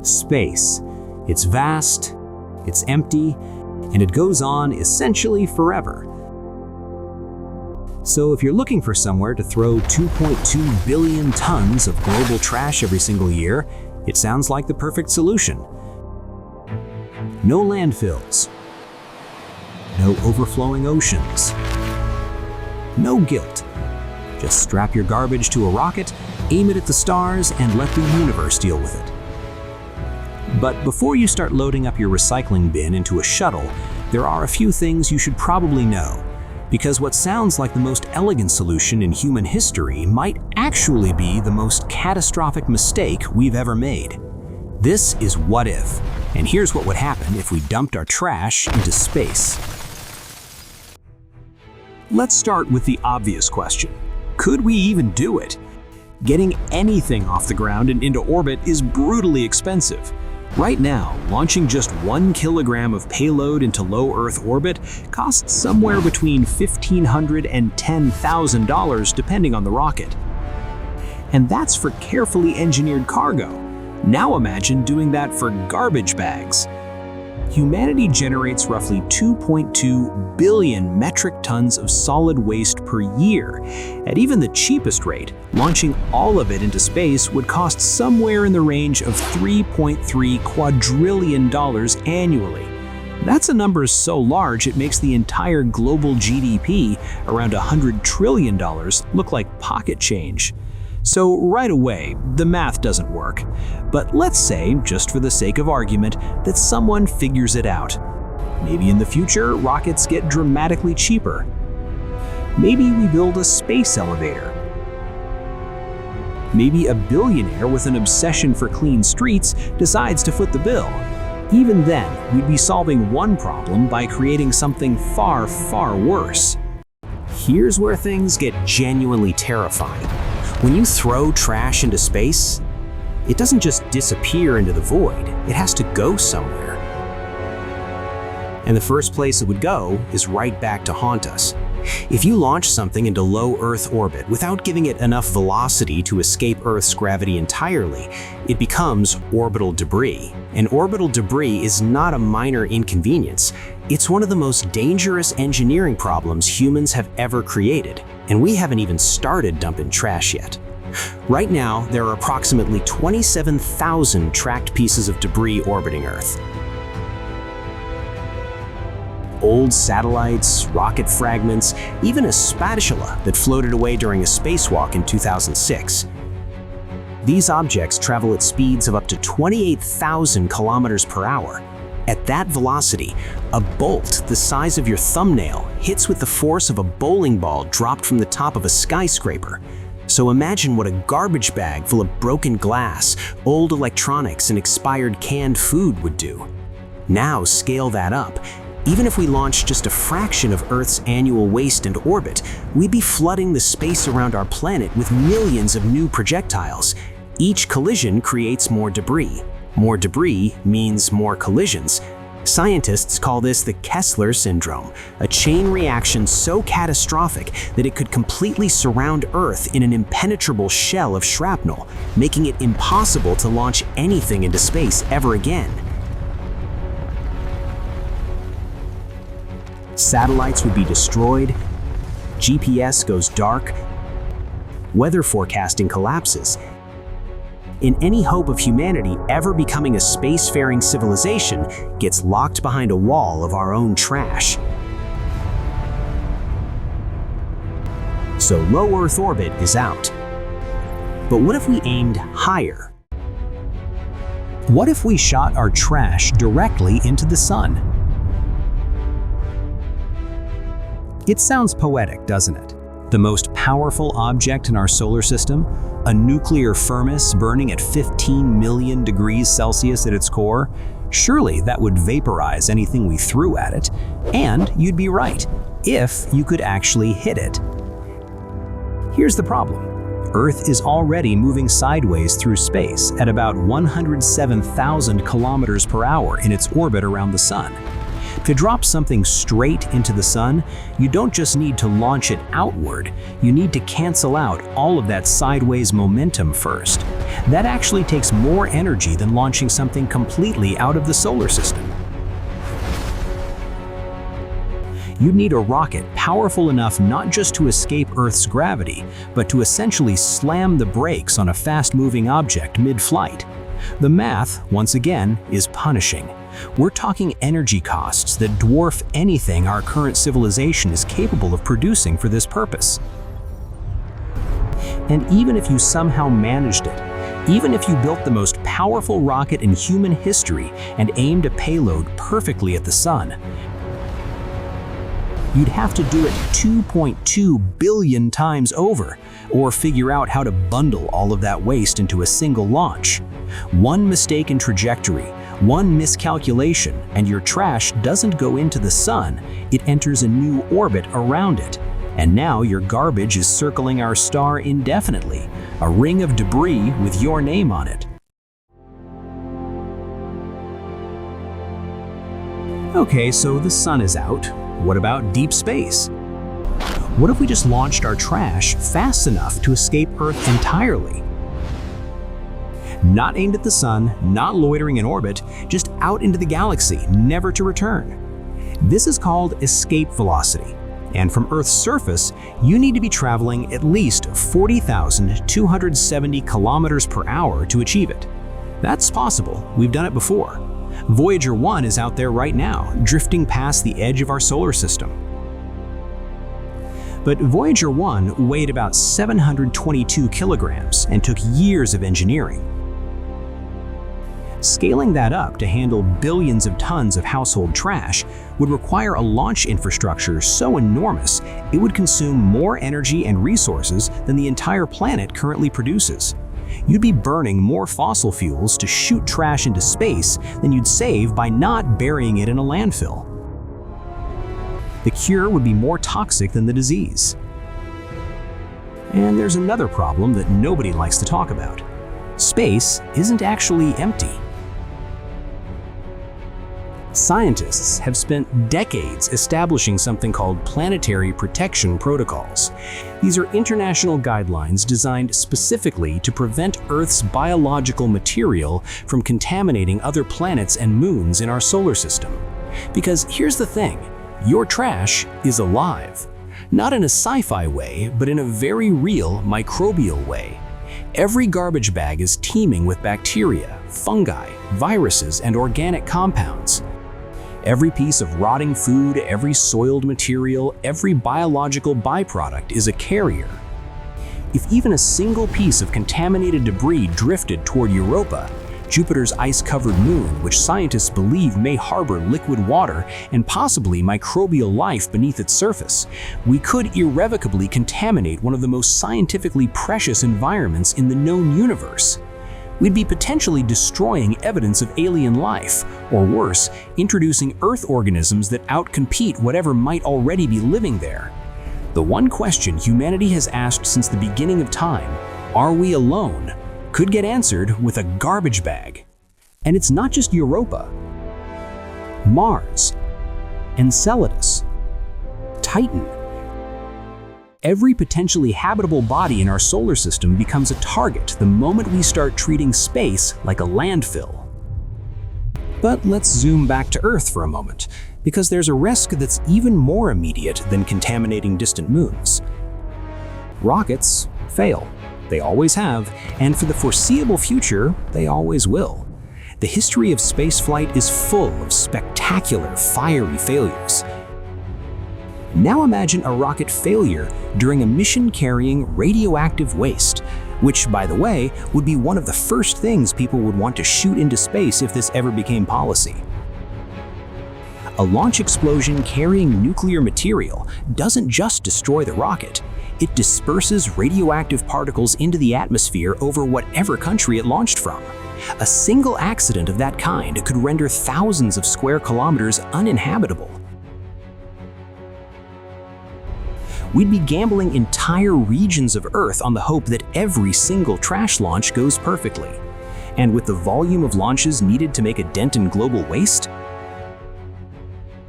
Space. It's vast, it's empty, and it goes on essentially forever. So if you're looking for somewhere to throw 2.2 billion tons of global trash every single year, it sounds like the perfect solution. No landfills. No overflowing oceans. No guilt. Just strap your garbage to a rocket, aim it at the stars, and let the universe deal with it. But before you start loading up your recycling bin into a shuttle, there are a few things you should probably know. Because what sounds like the most elegant solution in human history might actually be the most catastrophic mistake we've ever made. This is What If, and here's what would happen if we dumped our trash into space. Let's start with the obvious question. Could we even do it? Getting anything off the ground and into orbit is brutally expensive. Right now, launching just 1 kilogram of payload into low Earth orbit costs somewhere between $1,500 and $10,000 depending on the rocket. And that's for carefully engineered cargo. Now imagine doing that for garbage bags. Humanity generates roughly 2.2 billion metric tons of solid waste per year. At even the cheapest rate, launching all of it into space would cost somewhere in the range of $3.3 quadrillion annually. That's a number so large it makes the entire global GDP, around $100 trillion, look like pocket change. So right away, the math doesn't work. But let's say, just for the sake of argument, that someone figures it out. Maybe in the future, rockets get dramatically cheaper. Maybe we build a space elevator. Maybe a billionaire with an obsession for clean streets decides to foot the bill. Even then, we'd be solving one problem by creating something far, far worse. Here's where things get genuinely terrifying. When you throw trash into space, it doesn't just disappear into the void, it has to go somewhere. And the first place it would go is right back to haunt us. If you launch something into low Earth orbit without giving it enough velocity to escape Earth's gravity entirely, it becomes orbital debris. And orbital debris is not a minor inconvenience. It's one of the most dangerous engineering problems humans have ever created. And we haven't even started dumping trash yet. Right now, there are approximately 27,000 tracked pieces of debris orbiting Earth. Old satellites, rocket fragments, even a spatula that floated away during a spacewalk in 2006. These objects travel at speeds of up to 28,000 kilometers per hour. At that velocity, a bolt the size of your thumbnail hits with the force of a bowling ball dropped from the top of a skyscraper. So imagine what a garbage bag full of broken glass, old electronics, and expired canned food would do. Now scale that up. Even if we launch just a fraction of Earth's annual waste into orbit, we'd be flooding the space around our planet with millions of new projectiles. Each collision creates more debris. More debris means more collisions. Scientists call this the Kessler syndrome, a chain reaction so catastrophic that it could completely surround Earth in an impenetrable shell of shrapnel, making it impossible to launch anything into space ever again. Satellites would be destroyed, GPS goes dark, weather forecasting collapses. And any hope of humanity ever becoming a spacefaring civilization gets locked behind a wall of our own trash. So low Earth orbit is out. But what if we aimed higher? What if we shot our trash directly into the sun? It sounds poetic, doesn't it? The most powerful object in our solar system, a nuclear furnace burning at 15 million degrees Celsius at its core, surely that would vaporize anything we threw at it. And you'd be right, if you could actually hit it. Here's the problem. Earth is already moving sideways through space at about 107,000 kilometers per hour in its orbit around the sun. To drop something straight into the sun, you don't just need to launch it outward, you need to cancel out all of that sideways momentum first. That actually takes more energy than launching something completely out of the solar system. You'd need a rocket powerful enough not just to escape Earth's gravity, but to essentially slam the brakes on a fast-moving object mid-flight. The math, once again, is punishing. We're talking energy costs that dwarf anything our current civilization is capable of producing for this purpose. And even if you somehow managed it, even if you built the most powerful rocket in human history and aimed a payload perfectly at the sun, you'd have to do it 2.2 billion times over, or figure out how to bundle all of that waste into a single launch. One mistake in trajectory, one miscalculation, and your trash doesn't go into the sun, it enters a new orbit around it. And now your garbage is circling our star indefinitely, a ring of debris with your name on it. Okay, so the sun is out. What about deep space? What if we just launched our trash fast enough to escape Earth entirely? Not aimed at the sun, not loitering in orbit, just out into the galaxy, never to return. This is called escape velocity. And from Earth's surface, you need to be traveling at least 40,270 kilometers per hour to achieve it. That's possible. We've done it before. Voyager 1 is out there right now, drifting past the edge of our solar system. But Voyager 1 weighed about 722 kilograms and took years of engineering. Scaling that up to handle billions of tons of household trash would require a launch infrastructure so enormous it would consume more energy and resources than the entire planet currently produces. You'd be burning more fossil fuels to shoot trash into space than you'd save by not burying it in a landfill. The cure would be more toxic than the disease. And there's another problem that nobody likes to talk about. Space isn't actually empty. Scientists have spent decades establishing something called planetary protection protocols. These are international guidelines designed specifically to prevent Earth's biological material from contaminating other planets and moons in our solar system. Because here's the thing, your trash is alive. Not in a sci-fi way, but in a very real microbial way. Every garbage bag is teeming with bacteria, fungi, viruses, and organic compounds. Every piece of rotting food, every soiled material, every biological byproduct is a carrier. If even a single piece of contaminated debris drifted toward Europa, Jupiter's ice-covered moon, which scientists believe may harbor liquid water and possibly microbial life beneath its surface, we could irrevocably contaminate one of the most scientifically precious environments in the known universe. We'd be potentially destroying evidence of alien life, or worse, introducing Earth organisms that outcompete whatever might already be living there. The one question humanity has asked since the beginning of time, are we alone, could get answered with a garbage bag. And it's not just Europa. Mars, Enceladus, Titan. Every potentially habitable body in our solar system becomes a target the moment we start treating space like a landfill. But let's zoom back to Earth for a moment, because there's a risk that's even more immediate than contaminating distant moons. Rockets fail. They always have, and for the foreseeable future, they always will. The history of spaceflight is full of spectacular, fiery failures. Now imagine a rocket failure during a mission carrying radioactive waste, which, by the way, would be one of the first things people would want to shoot into space if this ever became policy. A launch explosion carrying nuclear material doesn't just destroy the rocket, it disperses radioactive particles into the atmosphere over whatever country it launched from. A single accident of that kind could render thousands of square kilometers uninhabitable. We'd be gambling entire regions of Earth on the hope that every single trash launch goes perfectly. And with the volume of launches needed to make a dent in global waste,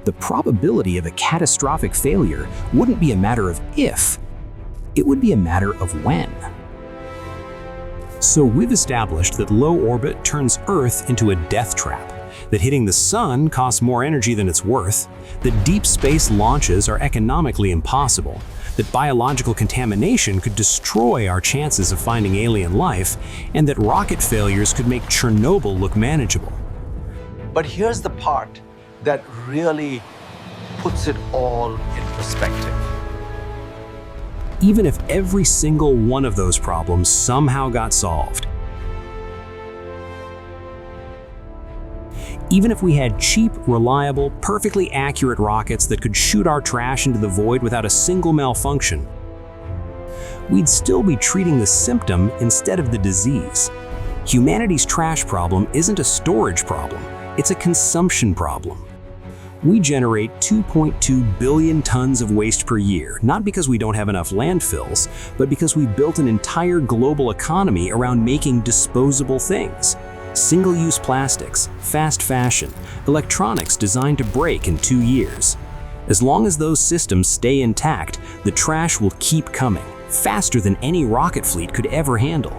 the probability of a catastrophic failure wouldn't be a matter of if, it would be a matter of when. So we've established that low orbit turns Earth into a death trap, that hitting the sun costs more energy than it's worth, that deep space launches are economically impossible, that biological contamination could destroy our chances of finding alien life, and that rocket failures could make Chernobyl look manageable. But here's the part that really puts it all in perspective. Even if every single one of those problems somehow got solved, even if we had cheap, reliable, perfectly accurate rockets that could shoot our trash into the void without a single malfunction, we'd still be treating the symptom instead of the disease. Humanity's trash problem isn't a storage problem, it's a consumption problem. We generate 2.2 billion tons of waste per year, not because we don't have enough landfills, but because we built an entire global economy around making disposable things. Single-use plastics, fast fashion, electronics designed to break in 2 years. As long as those systems stay intact, the trash will keep coming, faster than any rocket fleet could ever handle.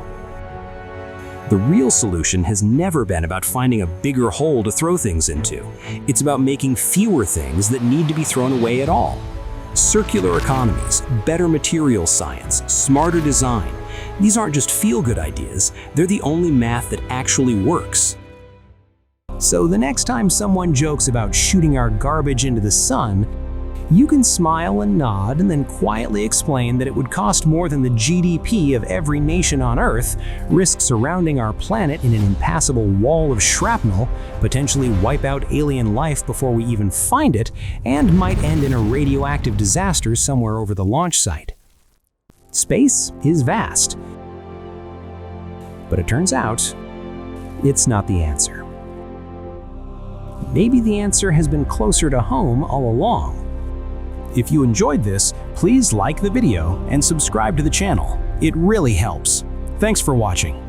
The real solution has never been about finding a bigger hole to throw things into. It's about making fewer things that need to be thrown away at all. Circular economies, better materials science, smarter design. These aren't just feel-good ideas, they're the only math that actually works. So the next time someone jokes about shooting our garbage into the sun, you can smile and nod and then quietly explain that it would cost more than the GDP of every nation on Earth, risk surrounding our planet in an impassable wall of shrapnel, potentially wipe out alien life before we even find it, and might end in a radioactive disaster somewhere over the launch site. Space is vast. But it turns out, it's not the answer. Maybe the answer has been closer to home all along. If you enjoyed this, please like the video and subscribe to the channel. It really helps. Thanks for watching.